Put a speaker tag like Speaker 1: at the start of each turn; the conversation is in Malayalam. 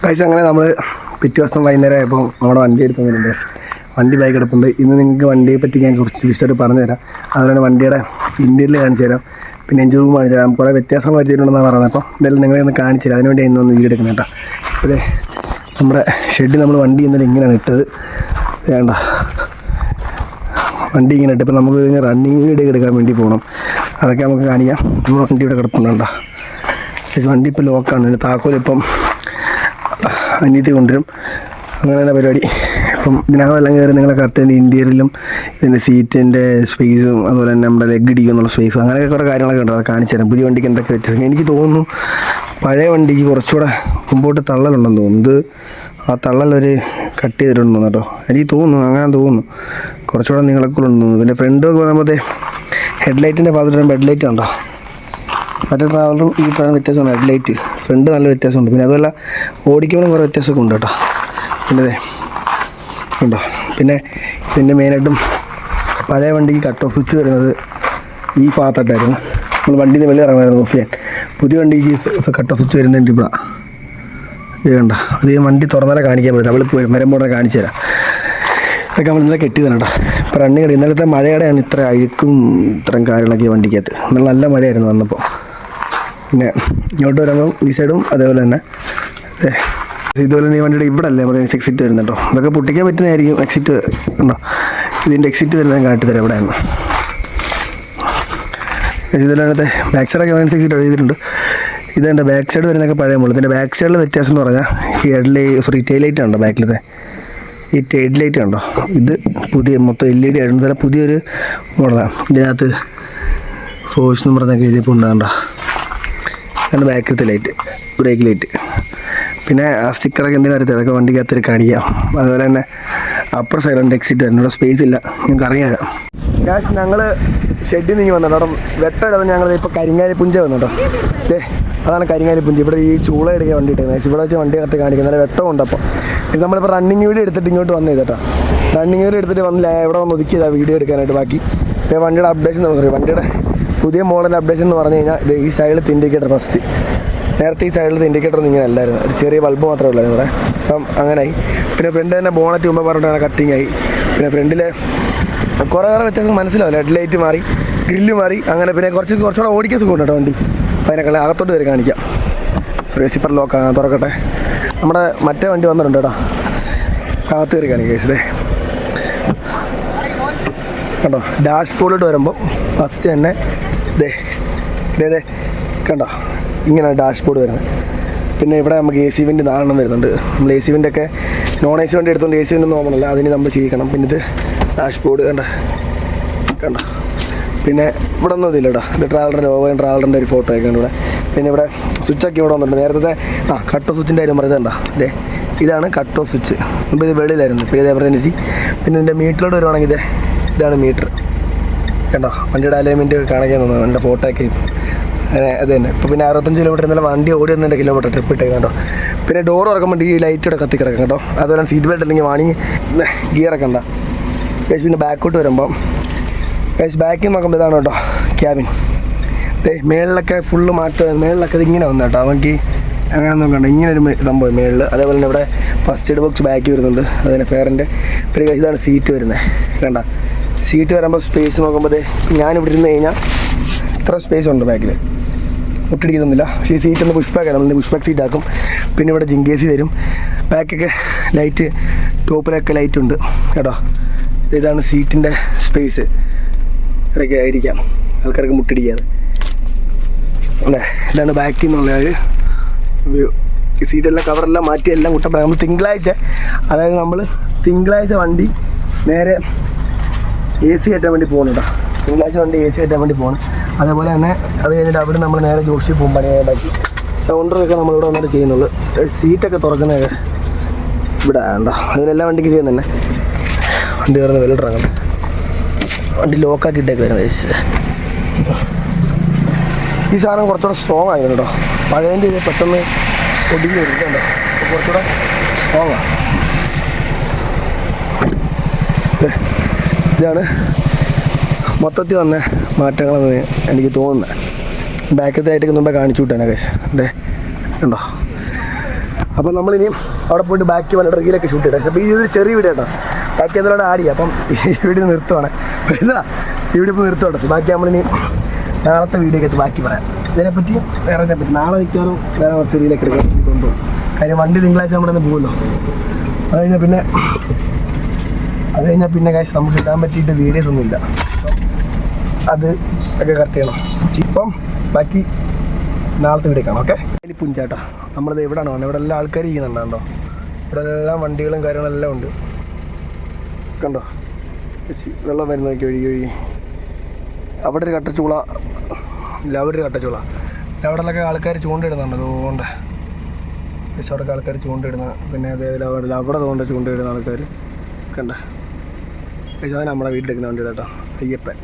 Speaker 1: കഴിച്ച് അങ്ങനെ നമ്മൾ പിറ്റേ ദിവസം വൈകുന്നേരം ആയപ്പോൾ നമ്മുടെ വണ്ടി എടുക്കുന്നുണ്ട്. വണ്ടി ബൈക്ക് എടുപ്പുണ്ട്. ഇന്ന് നിങ്ങൾക്ക് വണ്ടിയെ പറ്റി ഞാൻ കുറച്ച് വിശദമായിട്ട് പറഞ്ഞു തരാം. അതുപോലെ വണ്ടിയുടെ ഇൻറ്റീരിയൽ കാണിച്ചു തരാം, പിന്നെ എഞ്ചിൻ റൂം കാണിച്ചു തരാം. കുറേ വ്യത്യാസങ്ങൾ വരുത്തിയിട്ടുണ്ടെന്നാണ് പറയുന്നത്. അപ്പോൾ എന്തായാലും നിങ്ങളെ ഒന്ന് കാണിച്ചു തരാം. അതിനുവേണ്ടി ഇന്നൊന്ന് വീഡിയോ എടുക്കുന്നത് കേട്ടോ. അതെ, നമ്മുടെ ഷെഡിൽ നമ്മൾ വണ്ടി ഇന്നലെ ഇങ്ങനെയാണ് ഇട്ടത്. വേണ്ട, വണ്ടി ഇങ്ങനെ ഇട്ട് ഇപ്പം നമുക്ക് ഇതിന് റണ്ണിങ് വീഡിയോ എടുക്കാൻ വേണ്ടി പോകണം. അതൊക്കെ നമുക്ക് കാണിക്കാം. നമ്മൾ വണ്ടി ഇവിടെ കിടപ്പുണ്ടോ. വണ്ടി ഇപ്പോൾ ലോക്കാണ്. ഇതിൻ്റെ താക്കോലിപ്പം അനിയത്തി കൊണ്ടുവരും. അങ്ങനെയുള്ള പരിപാടി. അപ്പം ഇതിനകമെല്ലാം കയറി നിങ്ങളെ കറക്റ്റ് ഇൻറ്റീരിയലും ഇതിൻ്റെ സീറ്റിൻ്റെ സ്പേസും അതുപോലെ തന്നെ നമ്മുടെ ലെഗ് ഇടിക്കുന്നുള്ള സ്പേസും അങ്ങനെയൊക്കെ കുറേ കാര്യങ്ങളൊക്കെ ഉണ്ട്. അത് കാണിച്ചു തരാം. പുതിയ വണ്ടിക്ക് എന്തൊക്കെ വ്യത്യാസം. എനിക്ക് തോന്നുന്നു പഴയ വണ്ടിക്ക് കുറച്ചുകൂടെ മുമ്പോട്ട് തള്ളലുണ്ടെന്ന് തോന്നുന്നു. ആ തള്ളലൊരു കട്ട് ചെയ്തിട്ടുണ്ടെന്ന് കേട്ടോ. എനിക്ക് തോന്നുന്നു, അങ്ങനെ തോന്നുന്നു. കുറച്ചുകൂടെ നീളക്കുള്ളുണ്ടെന്ന് തോന്നുന്നു. പിന്നെ ഫ്രണ്ട് നമ്മുടെ ഹെഡ്ലൈറ്റിൻ്റെ ഭാഗത്ത് ഹെഡ്ലൈറ്റ് ഉണ്ടോ. മറ്റേ ട്രാവലറും ഈ ട്രാവലും വ്യത്യാസമുണ്ട്. ഹെഡ്ലൈറ്റ് ഫ്രണ്ട് നല്ല വ്യത്യാസമുണ്ട്. പിന്നെ അതുപോലെ ഓടിക്കുമ്പോഴും കുറേ വ്യത്യാസമൊക്കെ ഉണ്ട് കേട്ടോ. പിന്നെ ഉണ്ടോ. പിന്നെ ഇതിൻ്റെ മെയിനായിട്ടും പഴയ വണ്ടിക്ക് കട്ട് ഓഫ് സ്വിച്ച് വരുന്നത് ഈ ഭാഗത്തായിട്ടായിരുന്നു. നമ്മൾ വണ്ടിയിൽ നിന്ന് വെളിയിൽ ഇറങ്ങുമായിരുന്നു ഓഫ് ചെയ്യാൻ. പുതിയ വണ്ടിക്ക് കട്ട് ഓഫ് സ്വിച്ച് വരുന്നതിൻ്റെ ഇവിടെ വേണ്ട. അത് ഈ വണ്ടി തുറന്നാലേ കാണിക്കാൻ പറ്റില്ല. അവളിപ്പോൾ വരും, വരുമ്പോൾ കാണിച്ചു തരാം. ഇതൊക്കെ നമ്മൾ ഇന്നലെ കെട്ടിയതാണ് കേട്ടോ. ഇപ്പോൾ റണ്ണിങ് കടി ഇന്നലത്തെ മഴയുടെയാണ് ഇത്ര അഴുക്കും ഇത്രയും കാര്യങ്ങളൊക്കെ ഈ വണ്ടിക്കകത്ത്. ഇന്നലെ നല്ല മഴയായിരുന്നു വന്നപ്പോൾ. പിന്നെ ഇങ്ങോട്ട് വരുമ്പോൾ ഈ സൈഡും അതേപോലെ തന്നെ ഇതുപോലെ തന്നെ ഈ വണ്ടിയുടെ ഇവിടെ അല്ലേ നമ്മുടെ എക്സിറ്റ് വരുന്നത് കേട്ടോ. ഇതൊക്കെ പൊട്ടിക്കാൻ പറ്റുന്നതായിരിക്കും. എക്സിറ്റ് ഉണ്ടോ, ഇതിൻ്റെ എക്സിറ്റ് വരുന്നത് കാട്ടിത്തരാം. എവിടെയാണ് ഇതുപോലെ തന്നെ ബാക്ക് സൈഡൊക്കെ എക്സിറ്റ് എഴുതിയിട്ടുണ്ട്. ഇതെൻ്റെ ബാക്ക് സൈഡ് വരുന്നതൊക്കെ പഴയ മോഡൽ. ഇതിൻ്റെ ബാക്ക് സൈഡിൽ വ്യത്യാസം എന്ന് പറഞ്ഞാൽ ഈ ടെയിൽ ലൈറ്റ് ഉണ്ടോ ബാക്കിലത്തെ, ഈ ടെയിൽ ലൈറ്റ് ഉണ്ടോ. ഇത് പുതിയ മൊത്തം LED ആയിരുന്നു. തന്നെ പുതിയൊരു മോഡലാണ്. ഇതിനകത്ത് ഫോഴ്സ് എന്ന് പറഞ്ഞൊക്കെ എഴുതിയപ്പോൾ ഉണ്ടാകണ്ടോ. അതിൻ്റെ ബാക്കിലത്തെ ലൈറ്റ്, ബ്രേക്ക് ലൈറ്റ്. പിന്നെ ആ സ്റ്റിക്കറൊക്കെ എന്തെങ്കിലും അറിയത്തില്ല, അതൊക്കെ വണ്ടിക്കകത്തൊരു കാണിക്കാം. അതുപോലെ തന്നെ അപ്പർ സൈഡുണ്ട് എക്സിറ്റ് വരുന്നത്. ഇവിടെ സ്പേസ് ഇല്ല, നിങ്ങൾക്ക് അറിയാമല്ലോ. ഗ്യാസ് ഞങ്ങൾ ഷെഡിൽ നിന്ന് വന്നിട്ടോ. അവിടെ വെട്ടം ഞങ്ങൾ ഇപ്പോൾ കരിങ്ങാലിപ്പുഞ്ച വന്നിട്ടോ. അതാണ് കരിങ്ങാലിപ്പുഞ്ച. ഇവിടെ ഈ ചൂള എടുക്കാൻ വണ്ടി ഇട്ടേക്കുന്നത്. ഇവിടെ വെച്ച് വണ്ടി കറക്റ്റ് കാണിക്കുന്നത്. നല്ല വെട്ടം ഉണ്ട്. അപ്പോൾ ഇത് നമ്മളിപ്പോൾ റണ്ണിങ് വീഡിയോ എടുത്തിട്ട് ഇങ്ങോട്ട് വന്നു ചെയ്തേട്ടോ. റണ്ണിങ് വീഡിയോ എടുത്തിട്ട് വന്നില്ല, ഇവിടെ വന്ന് ഒതുക്കിയതാണ് വീഡിയോ എടുക്കാനായിട്ട്. ബാക്കി വണ്ടിയുടെ അപ്ഡേഷൻ നോക്കി. വണ്ടിയുടെ പുതിയ മോഡൽ അപ്ഡേഷൻ എന്ന് പറഞ്ഞു കഴിഞ്ഞാൽ ഇത് ഈ സൈഡിലത്തെ ഇൻഡിക്കേറ്റർ ഫസ്റ്റ്. നേരത്തെ ഈ സൈഡിലത്തെ ഇൻഡിക്കേറ്റർ ഒന്നും ഇങ്ങനെ അല്ലായിരുന്നു. ഒരു ചെറിയ ബൾബ് മാത്രമേ ഉള്ളായിരുന്നു ഇവിടെ. അപ്പം അങ്ങനെയായി. പിന്നെ ഫ്രണ്ട് തന്നെ ബോണറ്റ് മുമ്പ് പറഞ്ഞിട്ട് കട്ടിങ് ആയി. പിന്നെ ഫ്രണ്ടിൽ കുറേ വ്യത്യാസം മനസ്സിലാവില്ല. ഹെഡ് ലൈറ്റ് മാറി, ഗ്രില്ല് മാറി. അങ്ങനെ പിന്നെ കുറച്ചുകൂടെ ഓടിക്കാൻ സുഖം ഉണ്ട് കേട്ടോ വണ്ടി. അപ്പോൾ അതിനൊക്കെ അകത്തോട്ട് കയറി കാണിക്കാം. റെസിപ്പർ ലോക്ക് തുറക്കട്ടെ. നമ്മുടെ മറ്റേ വണ്ടി വന്നിട്ടുണ്ട് കേട്ടോ. അകത്ത് കയറി കാണിക്കാം. ഇതേ കണ്ടോ. ഡാഷ് ബോർഡിലോട്ട് വരുമ്പോൾ ഫസ്റ്റ് തന്നെ ഇതേ കണ്ടോ, ഇങ്ങനെ ഡാഷ് ബോർഡ് വരുന്നത്. പിന്നെ ഇവിടെ നമുക്ക് AC വെൻ്റ് 4 വരുന്നുണ്ട്. നമ്മൾ AC വെൻ്റൊക്കെ നോൺ AC വണ്ടി എടുത്തുകൊണ്ട് AC വെൻ്റ് നോക്കണമല്ല, അതിന് നമ്മൾ ചെയ്യിക്കണം. പിന്നെ ഇത് ഡാഷ് ബോർഡ് കണ്ടോ. പിന്നെ ഇവിടെ ഒന്നും ഇതില്ല കേട്ടോ. ഇത് ട്രാവലറിൻ്റെ ഒരു ഫോട്ടോ ഒക്കെ ഉണ്ട് ഇവിടെ. പിന്നെ ഇവിടെ സ്വിച്ചൊക്കെ ഇവിടെ വന്നിട്ടുണ്ട്. നേരത്തെ കട്ട് ഓഫ് സ്വിച്ചിൻ്റെ കാര്യം പറയുന്നത് കണ്ടോ. ഇതാണ് കട്ട് ഓഫ് സ്വിച്ച്. മുമ്പ് ഇത് വെളിയിലായിരുന്നു. പിന്നെ ഇത് എമർജൻസി. പിന്നെ ഇതിൻ്റെ മീറ്ററിലോട്ട് വരുവാണെങ്കിൽ ഇതാണ് മീറ്റർ കണ്ടോ. വണ്ടിയുടെ അലൈൻമെൻറ്റ് കാണിക്കാൻ തോന്നുന്നു. എൻ്റെ ഫോട്ടോ ഒക്കെ അങ്ങനെ അത് തന്നെ. ഇപ്പോൾ പിന്നെ 65 കിലോമീറ്റർ ഇന്നലെ വണ്ടി ഓടി വന്നതിൻ്റെ കിലോമീറ്റർ ട്രിപ്പ് ഇട്ടേക്കാം കേട്ടോ. പിന്നെ ഡോർ തുറക്കുമ്പോൾ ഈ ലൈറ്റോടെ കത്തി കിടക്കും കേട്ടോ. അതുപോലെ സീറ്റ് ബെൽറ്റ് അല്ലെങ്കിൽ വാണിങ് ഗിയറൊക്കെ ഉണ്ടോ. പിന്നെ ബാക്കോട്ട് വരുമ്പം ബാക്കിൽ നോക്കുമ്പോൾ ഇതാണ് കേട്ടോ ക്യാബിൻ. മേളിലൊക്കെ ഫുള്ള് മാറ്റം. മേളിലൊക്കെ ഇത് ഇങ്ങനെ വന്നു കേട്ടോ. നമുക്ക് അങ്ങനെ ഒന്നും കണ്ടോ, ഇങ്ങനൊരു സംഭവം മേളിൽ. അതേപോലെ തന്നെ ഇവിടെ ഫസ്റ്റ് എയ്ഡ് ബോക്സ് ബാക്കി വരുന്നുണ്ട്. അതുപോലെ ഫെയറിൻ്റെ. പിന്നെ ഇതാണ് സീറ്റ് വരുന്നത് കണ്ടോ. സീറ്റ് വരുമ്പോൾ സ്പേസ് നോക്കുമ്പോൾ ഞാനിവിടെ ഇരുന്ന് കഴിഞ്ഞാൽ ഇത്ര സ്പേസ് ഉണ്ട് ബാക്കിൽ, മുട്ടിടിക്കുന്നില്ല. പക്ഷേ ഈ സീറ്റ് ഒന്ന് പുഷ് ബാക്ക് ആണ്. നമ്മൾ പുഷ് ബാക്ക് സീറ്റ് ആക്കും. പിന്നെ ഇവിടെ ജിങ്കേസി വരും. ബാക്കൊക്കെ ലൈറ്റ്, ടോപ്പിലൊക്കെ ലൈറ്റ് ഉണ്ട് കേട്ടോ. ഇതാണ് സീറ്റിൻ്റെ സ്പേസ്. ഇടയ്ക്ക് ആയിരിക്കാം ആൾക്കാർക്ക് മുട്ടിടിക്കാതെ. അല്ലേ, ഇതാണ് ബാക്കിൽ നിന്നുള്ള ഒരു വ്യൂ. ഈ സീറ്റെല്ലാം കവറെല്ലാം മാറ്റി എല്ലാം കുട്ടപ്പം. നമ്മൾ തിങ്കളാഴ്ച വണ്ടി നേരെ AC കയറ്റാൻ വേണ്ടി പോകണം കേട്ടോ. തിങ്കളാഴ്ച വണ്ടി AC കയറ്റാൻ വേണ്ടി പോകണം. അതേപോലെ തന്നെ അത് കഴിഞ്ഞിട്ട് അവിടെ നമ്മൾ നേരെ ജോഷി പോകും പണിയാൻ ബാക്കി. സൗണ്ടറൊക്കെ നമ്മളിവിടെ വന്നിട്ട് ചെയ്യുന്നുള്ളൂ. സീറ്റൊക്കെ തുറക്കുന്നതൊക്കെ ഇവിടെ ഉണ്ടോ. അതിനെല്ലാം വണ്ടിക്ക് ചെയ്യുന്ന തന്നെ. വണ്ടി കയറുന്ന വെല്ലിട്ടിറങ്ങണം. വണ്ടി ലോക്കാക്കിയിട്ടേക്ക് വരുന്നത്. ഈ സാധനം കുറച്ചുകൂടെ സ്ട്രോങ് ആയിരുന്നു കേട്ടോ. പഴയതിൻ്റെ ഇത് പെട്ടെന്ന് ഒടിഞ്ഞ് വരുന്നുണ്ടോ. കുറച്ചുകൂടെ സ്ട്രോങ്ങാണ്. ഇതാണ് മൊത്തത്തിൽ വന്ന മാറ്റങ്ങളെന്ന് എനിക്ക് തോന്നുന്നത്. ബാക്കത്തെ ആയിട്ടൊക്കെ മുമ്പേ കാണിച്ചു വിട്ടാണ് കേസ്. കണ്ടോ. അപ്പോൾ നമ്മളിനിയും അവിടെ പോയിട്ട് ബാക്കി വന്നിട്ട് റീലൊക്കെ ഷൂട്ട് ചെയ്യട്ടെ. അപ്പോൾ ഇതൊരു ചെറിയ വീഡിയോ കേട്ടോ, ബാക്കി എന്തെങ്കിലും ആടി. അപ്പം ഈ വീഡിയോ നിർത്തുവാണ്. ഇതാ ഈ വീഡിയോ ഇപ്പോൾ നിർത്തുവാട്ടോ. ബാക്കി നമ്മളിനി നാളത്തെ വീഡിയോ ഒക്കെ ബാക്കി പറയാം. ഇതിനെപ്പറ്റി വേറെ പറ്റി നാളെ മിക്കവാറും വേറെ കുറച്ച് റീലൊക്കെ എടുക്കാൻ കൊണ്ടുപോകും. കാര്യം വണ്ടി തിങ്കളാഴ്ച നമ്മുടെ നിന്ന് പോകുമല്ലോ. അത് കഴിഞ്ഞാൽ പിന്നെ കാശ് നമുക്ക് ഇടാൻ പറ്റിയിട്ട് വീഡിയോസ് ഒന്നുമില്ല. അത് ഒക്കെ കറക്റ്റ് ചെയ്യണം. ഇപ്പം ബാക്കി നാളത്തെ വീഡിയോ കാണാം. ഓക്കെ. പുഞ്ചാട്ടാ നമ്മളിത് എവിടെയാണ് വന്നത്? ഇവിടെ എല്ലാം ആൾക്കാർ ചെയ്യുന്നുണ്ടോ? ഇവിടെ എല്ലാം വണ്ടികളും കാര്യങ്ങളെല്ലാം ഉണ്ട്. കണ്ടോ വെള്ളം വരുന്ന നോക്കി ഒഴുകി. അവിടെ ഒരു കട്ടച്ചൂള ഇല്ല, അവിടെ ഒരു കട്ടച്ചൂള. അവിടെയൊക്കെ ആൾക്കാർ ചൂണ്ടിടുന്നുണ്ട്. അതുകൊണ്ട് അവിടെയൊക്കെ ആൾക്കാർ ചൂണ്ടിടുന്ന, പിന്നെ അതേപോലെ അവിടെ തോണ്ട ചൂണ്ടിടുന്ന ആൾക്കാർ കണ്ട. അത് നമ്മുടെ വീട്ടിലെടുക്കുന്ന വണ്ടിയുടെ കേട്ടോ, അയ്യപ്പൻ.